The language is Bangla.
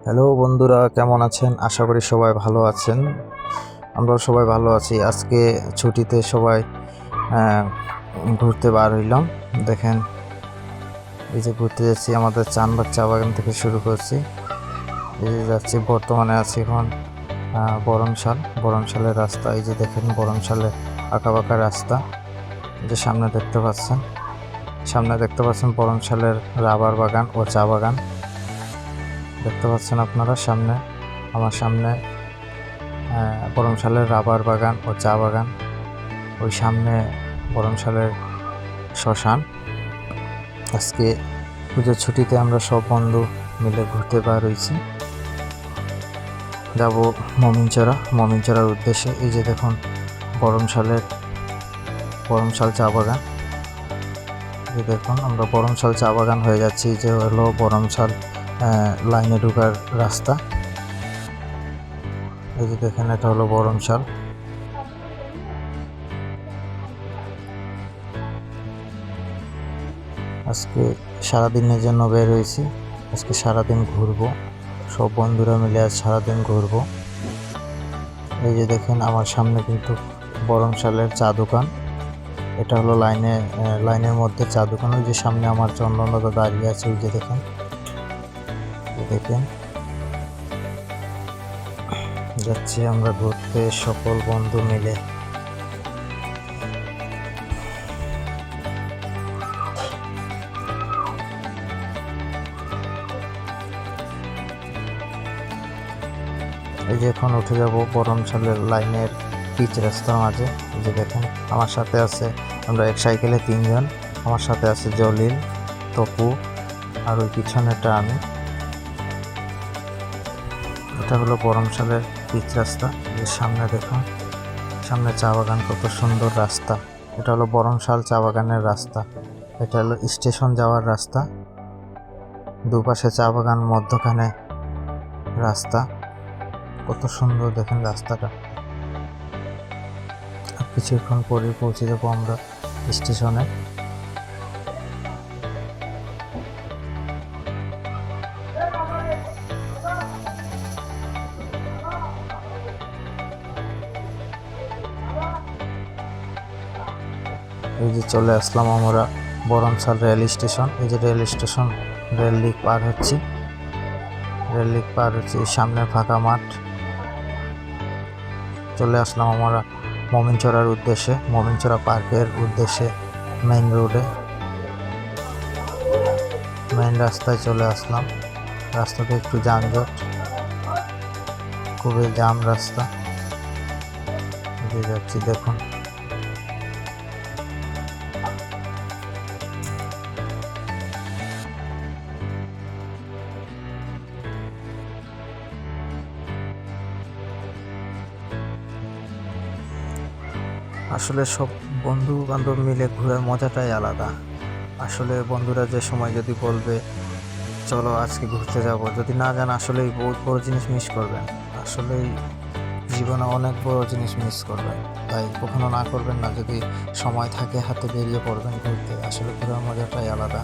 হ্যালো বন্ধুরা, কেমন আছেন? আশা করি সবাই ভালো আছেন। আমরাও সবাই ভালো আছি। আজকে ছুটিতে সবাই ঘুরতে বার হইলাম। দেখেন, এই যে ঘুরতে যাচ্ছি, আমাদের চানবাগ চা বাগান থেকে শুরু করছি। এই যে যাচ্ছি, বর্তমানে আছি এখন বরণশালের রাস্তা। এই যে দেখেন, বরণশালের আঁকাবাঁকা রাস্তা। এই যে সামনে দেখতে পাচ্ছেন বরণশালের রাবার বাগান ও চা বাগান দেখতে পাচ্ছেন আপনারা। আমার সামনে বরণশালের রাবার বাগান ও চা বাগান, ওই সামনে বরণশালের শ্মশান। আজকে পুজোর ছুটিতে আমরা সব বন্ধু মিলে ঘুরতে বার হয়েছি, যাব মমিনচড়ার উদ্দেশ্যে। এই যে দেখুন, বরণশাল চা বাগান। এই দেখুন, আমরা বরণশাল চা বাগান হয়ে যাচ্ছি। এই যে হলো বরণশাল লাইনে ঢোকার রাস্তা। এই যে দেখেন, এটা হলো বরণশাল। আজকে সারাদিনের জন্য বের হয়েছি। আজকে সারাদিন ঘুরবো, সব বন্ধুরা মিলে আজ সারাদিন ঘুরবো। এই যে দেখেন, আমার সামনে কিন্তু বরণশালের চা দোকান। এটা হলো লাইনের মধ্যে চা দোকান। ওই যে সামনে আমার চন্দনদাদা দাঁড়িয়ে আছে, ওই যে দেখেন যাচ্ছি আমরা ঘুরতে সকল বন্ধু মিলে। এই যে এখন উঠে যাব বরণশালের লাইনের পিচ রাস্তার মাঝে। এই যে দেখেন, আমার সাথে আছে, আমরা এক সাইকেলে 3 জন। আমার সাথে আছে জলিল, তপু, আর ওই পিছনেটা আমি। এটা হলো বরণশালের পিচ রাস্তা। এর সামনে দেখুন, সামনে চা বাগান, কত সুন্দর রাস্তা। এটা হলো বরণশাল চা বাগানের রাস্তা। এটা হলো স্টেশন যাওয়ার রাস্তা। দুপাশে চা বাগান, মধ্যখানে রাস্তা। কত সুন্দর দেখেন রাস্তাটা। কিছুক্ষণ পরে পৌঁছে যাবো আমরা স্টেশনে। এই যে চলে আসলাম আমরা বরণশাল রেল স্টেশন। এই যে রেল লিক পার হচ্ছি। এই সামনে ফাঁকা মাঠ। চলে আসলাম আমরা মমিনচড়া পার্কের উদ্দেশ্যে। মেইন রাস্তায় চলে আসলাম। রাস্তাতে একটু যানজট, খুবই জাম রাস্তা। যাচ্ছি, দেখুন। আসলে সব বন্ধু বান্ধব মিলে ঘোরার মজাটাই আলাদা। আসলে বন্ধুরা যে সময় যদি বলবে চলো আজকে ঘুরতে যাব, যদি না যান আসলেই বহুত বড় জিনিস মিস করবেন। আসলেই জীবনে অনেক বড় জিনিস মিস করবেন। তাই কখনো না করবেন না, যদি সময় থাকে হাতে বেরিয়ে পড়বেন ঘুরতে। আসলে ঘোরার মজাটাই আলাদা।